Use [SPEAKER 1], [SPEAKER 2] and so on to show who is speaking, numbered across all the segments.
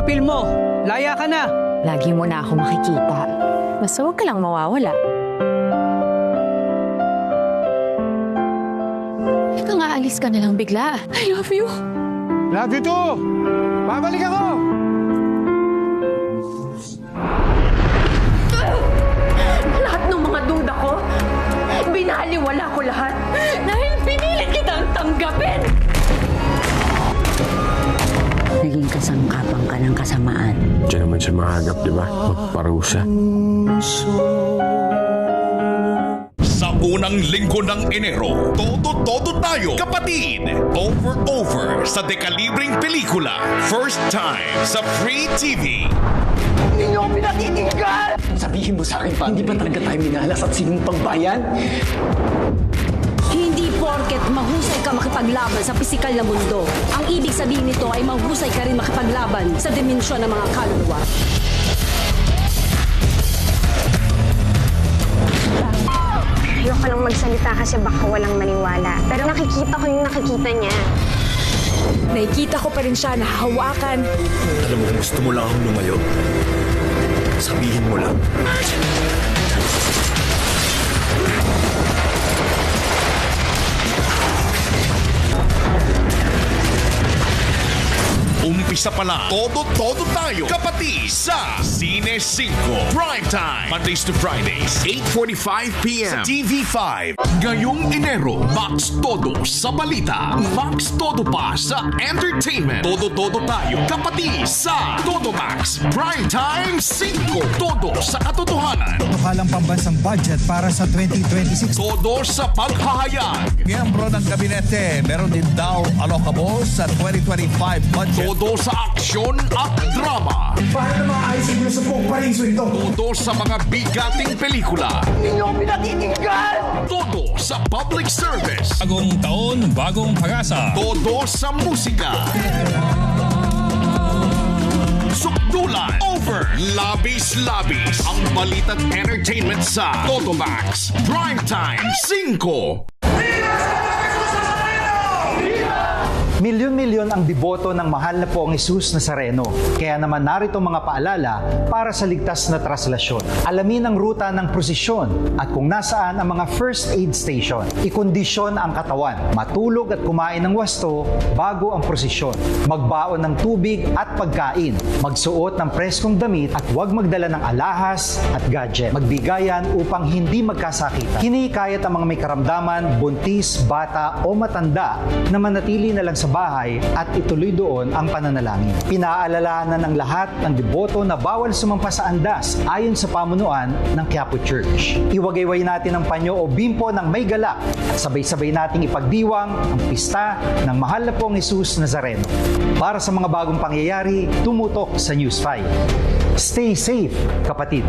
[SPEAKER 1] papel mo. Laya ka na.
[SPEAKER 2] Lagi mo na ako makikita. Basta huwag ka lang mawawala. Ika nga, alis ka na lang bigla. I love you.
[SPEAKER 1] Love you too. Babalik ako.
[SPEAKER 3] Lahat ng mga duda ko, binaliwala ko lahat. Dahil pinilit kitang tanggapin.
[SPEAKER 4] Naging kasangkapan ka ng kasamaan.
[SPEAKER 5] Diyan naman siya mahagap, di ba? Magparusa.
[SPEAKER 6] Sa unang linggo ng Enero, todo tayo, kapatid! Over sa dekalibreng pelikula. First time sa Free TV.
[SPEAKER 3] Hindi niyo ako pinatitigil!
[SPEAKER 7] Sabihin mo sa akin pa, hindi ba talaga tayo minalas at sinumpang bayan?
[SPEAKER 8] Hindi porket mahusay ka makipaglaban sa pisikal na mundo. Ang ibig sabihin nito ay mahusay ka rin makipaglaban sa dimensyon ng mga kaluluwa.
[SPEAKER 9] Ayoko lang magsalita kasi baka walang maniwala. Pero nakikita ko yung nakikita niya.
[SPEAKER 2] Nakikita ko pa rin siya na hawakan.
[SPEAKER 7] Alam mo kung gusto mo lang akong lumayo, sabihin mo lang.
[SPEAKER 6] Umpisa pa lang, todo tayo, kapatid, sa Cine 5. Primetime, Mondays to Fridays, 8:45 p.m. sa TV5. Ngayong Enero, Max Todo sa balita, Max Todo pa sa entertainment. Todo tayo, kapatid, sa Todo Max. Primetime 5. Todo sa katotohanan.
[SPEAKER 10] Totohalang pambansang budget para sa 2026.
[SPEAKER 6] Todo sa paghahayag.
[SPEAKER 10] Miyembro ng kabinete, meron din daw allocable sa 2025 budget.
[SPEAKER 6] Todo sa aksyon at drama.
[SPEAKER 10] Paano maayos yung sa buong pariso ito?
[SPEAKER 6] Todo sa mga bigating pelikula.
[SPEAKER 3] Hindi niyo ako pinatitigil!
[SPEAKER 6] Todo sa public service.
[SPEAKER 11] Bagong taon, bagong pag-asa.
[SPEAKER 6] Todo sa musika. Sukdulan. Over. Labis. Ang balita't entertainment sa Todo Max. Primetime 5.
[SPEAKER 12] Milyon-milyon ang deboto ng mahal na Poong Jesus Nazareno. Kaya naman narito mga paalala para sa ligtas na traslasyon. Alamin ang ruta ng prosesyon at kung nasaan ang mga first aid station. Ikondisyon ang katawan, matulog at kumain ng wasto bago ang prosesyon. Magbaon ng tubig at pagkain. Magsuot ng preskong damit at huwag magdala ng alahas at gadget. Magbigayan upang hindi magkasakitan. Hinihikayat ang mga may karamdaman, buntis, bata o matanda na manatili na lang sa bahay at ituloy doon ang pananalangin. Pinaalalahanan ng lahat ng deboto na bawal sumampa sa andas ayon sa pamunuan ng Quiapo Church. Iwagayway natin ang panyo o bimpo ng may galak at sabay-sabay nating ipagdiwang ang pista ng mahal na Poong Jesus Nazareno. Para sa mga bagong pangyayari, tumutok sa News 5. Stay safe, kapatid!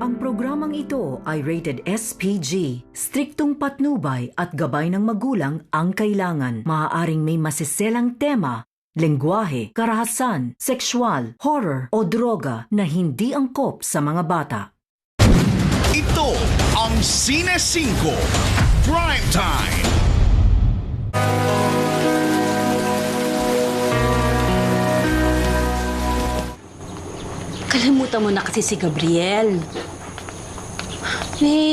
[SPEAKER 4] Ang programang ito ay rated SPG. Striktong patnubay at gabay ng magulang ang kailangan. Maaaring may masiselang tema, lengguwahe, karahasan, sexual, horror o droga na hindi angkop sa mga bata.
[SPEAKER 6] Ito ang Cine 5 Primetime.
[SPEAKER 8] Kalimutan mo na kasi si Gabriel.